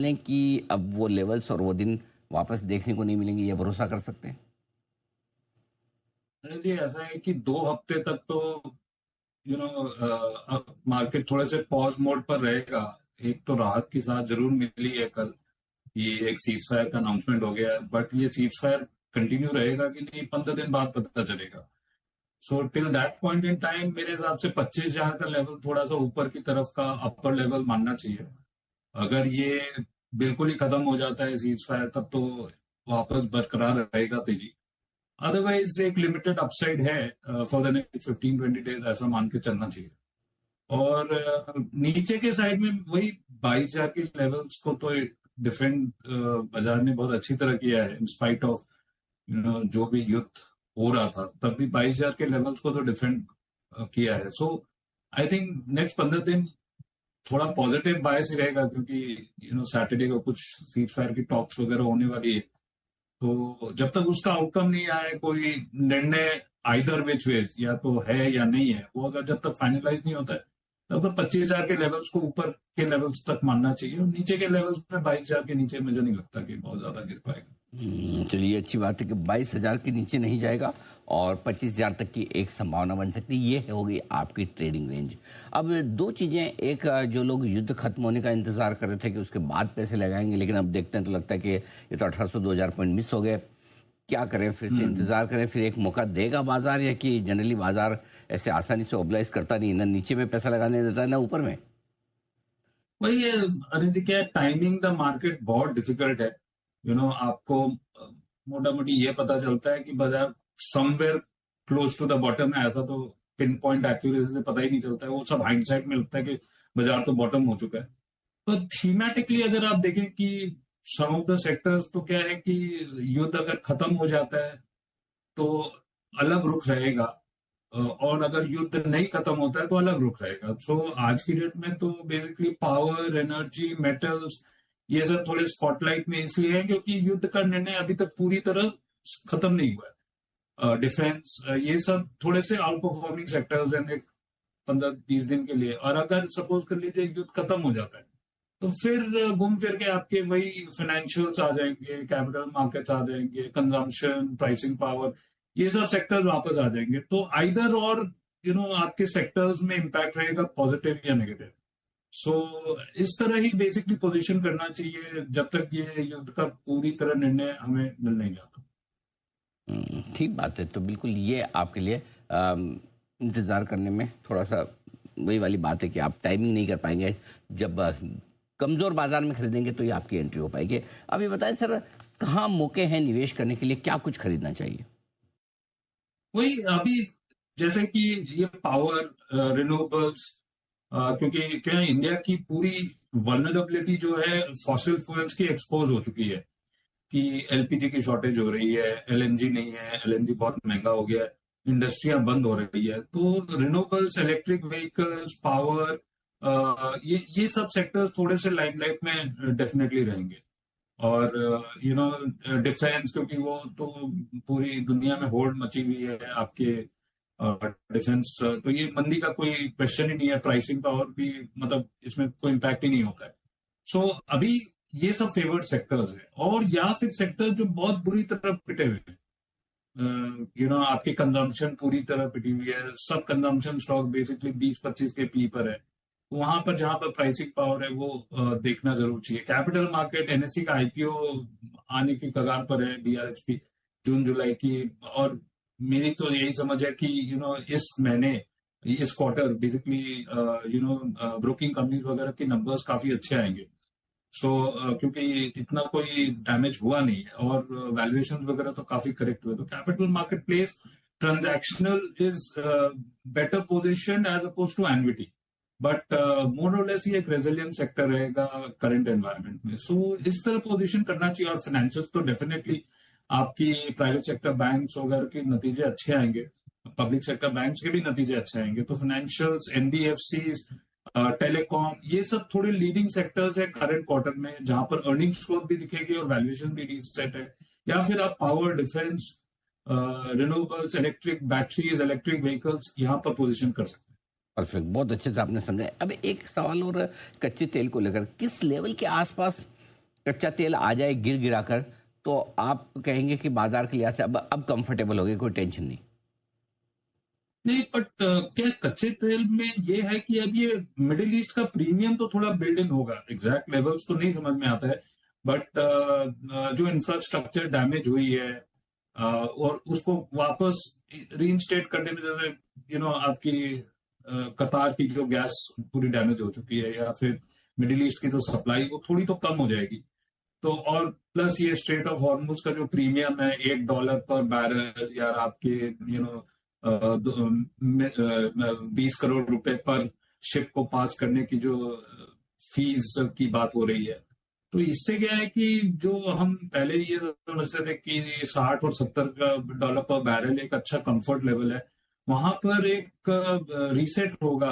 लें कि अब वो लेवल्स और वो दिन वापस देखने को नहीं मिलेंगे, ये भरोसा कर सकते हैं? अनिल जी, ऐसा है कि 2 हफ्ते तक तो मार्केट थोड़े से पॉज मोड पर रहेगा। एक तो राहत की सांस जरूर मिली है कल, ये एक सीज फायर का अनाउंसमेंट हो गया है, बट ये सीज फायर कंटिन्यू रहेगा कि नहीं 15 दिन बाद पता चलेगा। So till that point in time मेरे हिसाब से 25,000 का लेवल थोड़ा सा ऊपर की तरफ का अपर लेवल मानना चाहिए। अगर ये बिल्कुल ही खत्म हो जाता है सीज फायर, तब तो वापस बरकरार रहेगा तेजी। अदरवाइज एक लिमिटेड अपसाइड है फॉर द नेक्स्ट 15-20 डेज, ऐसा मान के चलना चाहिए। और नीचे के साइड में वही 22,000 के लेवल्स को तो डिफेंड बाजार ने बहुत अच्छी तरह किया है, इन स्पाइट ऑफ जो भी युद्ध हो रहा था तब भी 22,000 के लेवल्स को तो डिफेंड किया है। सो आई थिंक नेक्स्ट 15 दिन थोड़ा पॉजिटिव बायस ही रहेगा, क्योंकि सैटरडे को कुछ सीज फायर की टॉक्स वगैरह होने वाली है। तो जब तक उसका आउटकम नहीं आए, कोई निर्णय आइदर विच वेज, या तो है या नहीं है, वो अगर जब तक फाइनलाइज नहीं होता है तब तक 25,000 के लेवल्स को ऊपर के लेवल्स तक मानना चाहिए, और नीचे के लेवल्स में 22,000 के नीचे मुझे नहीं लगता कि बहुत ज्यादा गिर पाएगा। चलिए, अच्छी बात है कि 22,000 के नीचे नहीं जाएगा और 25,000 तक की एक संभावना बन सकती है। ये हो गई आपकी ट्रेडिंग रेंज। अब दो चीज़ें, एक जो लोग युद्ध खत्म होने का इंतजार कर रहे थे कि उसके बाद पैसे लगाएंगे, लेकिन अब देखते हैं तो लगता है कि ये तो 1800-2000 पॉइंट मिस हो गए। क्या करें, फिर से इंतजार करें, फिर एक मौका देगा बाजार, या कि जनरली बाजार ऐसे आसानी से ओबलाइज करता नहीं, ना नीचे में पैसा लगाने देता है ना ऊपर में? वही है अनिल, क्या टाइमिंग द मार्केट बहुत डिफिकल्ट है। आपको मोटा मोटी ये पता चलता है कि बाजार somewhere close to the bottom है, ऐसा तो पिन पॉइंट एक्यूरेसी से पता ही नहीं चलता है। वो सब हाइंडसाइट में लगता है कि बाजार तो बॉटम हो चुका है। तो थीमेटिकली अगर आप देखें कि सम ऑफ द सेक्टर्स, तो क्या है कि युद्ध अगर खत्म हो जाता है तो अलग रुख रहेगा, और अगर युद्ध नहीं खत्म होता है तो अलग रुख रहेगा। सो आज की डेट में तो बेसिकली पावर, एनर्जी, मेटल्स, ये सब थोड़े स्पॉटलाइट में इसलिए है क्योंकि युद्ध का निर्णय अभी तक पूरी तरह खत्म नहीं हुआ है। डिफेंस, ये सब थोड़े से आउट परफॉर्मिंग सेक्टर्स हैं एक 15-20 दिन के लिए। और अगर सपोज कर लीजिए युद्ध खत्म हो जाता है, तो फिर घूम फिर के आपके वही फाइनेंशियल्स आ जाएंगे, कैपिटल मार्केट्स आ जाएंगे, कंजम्पशन, प्राइसिंग पावर, ये सब सेक्टर्स वापस आ जाएंगे। तो आइदर और आपके सेक्टर्स में इम्पैक्ट रहेगा पॉजिटिव या नेगेटिव। सो इस तरह ही बेसिकली पोजीशन करना चाहिए जब तक ये युद्ध का पूरी तरह निर्णय हमें मिल नहीं जाता। ठीक बात है। तो बिल्कुल ये आपके लिए इंतज़ार करने में थोड़ा सा वही वाली बात है कि आप टाइमिंग नहीं कर पाएंगे। जब कमज़ोर बाजार में खरीदेंगे तो ये आपकी एंट्री हो पाएगी। अब ये बताएं सर, कहाँ मौके हैं निवेश करने के लिए, क्या कुछ खरीदना चाहिए? वही अभी जैसे कि ये पावर, रिन्यूएबल्स, क्योंकि क्या इंडिया की पूरी वल्नरेबिलिटी जो है फॉसिल फ्यूल्स की एक्सपोज हो चुकी है, कि एलपीजी की शॉर्टेज हो रही है, एलएनजी नहीं है, एलएनजी बहुत महंगा हो गया है, इंडस्ट्रियां बंद हो रही है। तो रिन्यूएबल्स, इलेक्ट्रिक व्हीकल्स, पावर, ये सब सेक्टर्स थोड़े से लाइमलाइट में डेफिनेटली रहेंगे। और डिफेंस, क्योंकि वो तो पूरी दुनिया में होड़ मची हुई है आपके डिफेंस, तो ये मंदी का कोई क्वेश्चन ही नहीं है। प्राइसिंग पावर भी, मतलब इसमें कोई इम्पैक्ट ही नहीं होता है। सो अभी ये सब फेवर्ड सेक्टर्स हैं। और या फिर सेक्टर जो बहुत बुरी तरह पिटे हुए हैं, आपकी कंजम्पशन पूरी तरह पिटी हुई है, सब कंजम्पशन स्टॉक बेसिकली 20-25 के पी पर है। वहां पर जहां पर प्राइसिंग पावर है वो देखना जरूर चाहिए। कैपिटल मार्केट, एनएससी का आईपीओ आने की कगार पर है, डीआरएचपी जून जुलाई की। और मेरी तो यही समझ है कि इस महीने, इस क्वार्टर बेसिकली ब्रोकिंग कंपनीज वगैरह के नंबर्स काफी अच्छे आएंगे। सो क्योंकि इतना कोई डैमेज हुआ नहीं है, और वैल्यूएशन वगैरह तो काफी करेक्ट हुए, तो capital market place transactional is better position as oppose to annuity. But more और लेस ये एक रेजिलियंट सेक्टर रहेगा करंट एनवायरनमेंट में। सो इस तरह पोजीशन करना चाहिए। और फाइनेंशियल तो डेफिनेटली आपकी प्राइवेट सेक्टर बैंक्स वगैरह के नतीजे अच्छे आएंगे, पब्लिक सेक्टर बैंक्स के भी नतीजे अच्छे आएंगे। तो फाइनेंशियल्स, एनबीएफसी, टेलीकॉम, ये सब थोड़े लीडिंग सेक्टर्स है करंट क्वार्टर में, जहां पर अर्निंग्स ग्रोथ भी दिखेगी और वैल्यूएशन भी रीसेट है। या फिर आप power, defence, renewables, electric batteries, electric vehicles, यहाँ पर पोजीशन कर सकते हैं। परफेक्ट, बहुत अच्छे से आपने समझा। अब एक सवाल और, कच्चे तेल को लेकर किस लेवल के आसपास कच्चा तेल आ जाए गिर गिरा कर, तो आप कहेंगे कि बाजार के लिहाज से अब कंफर्टेबल हो गए, कोई टेंशन नहीं। नहीं, बट क्या कच्चे तेल में ये है कि अब ये मिडिल ईस्ट का प्रीमियम तो थोड़ा बिल्ड इन होगा, एग्जैक्ट लेवल्स तो नहीं समझ में आता है, बट जो इंफ्रास्ट्रक्चर डैमेज हुई है और उसको वापस रीइंस्टेट करने में, जैसे आपकी कतार की जो गैस पूरी डैमेज हो चुकी है, या फिर मिडिल ईस्ट की जो सप्लाई वो थोड़ी तो कम हो जाएगी। तो और प्लस ये स्ट्रेट ऑफ हॉर्मुज का जो प्रीमियम है $1 पर बैरल, या आपके 20 करोड़ रुपए पर शिप को पास करने की जो फीस की बात हो रही है, तो इससे क्या है कि जो हम पहले ये समझते थे कि 60 और $70 पर बैरल एक अच्छा कंफर्ट लेवल है, वहां पर एक रीसेट होगा।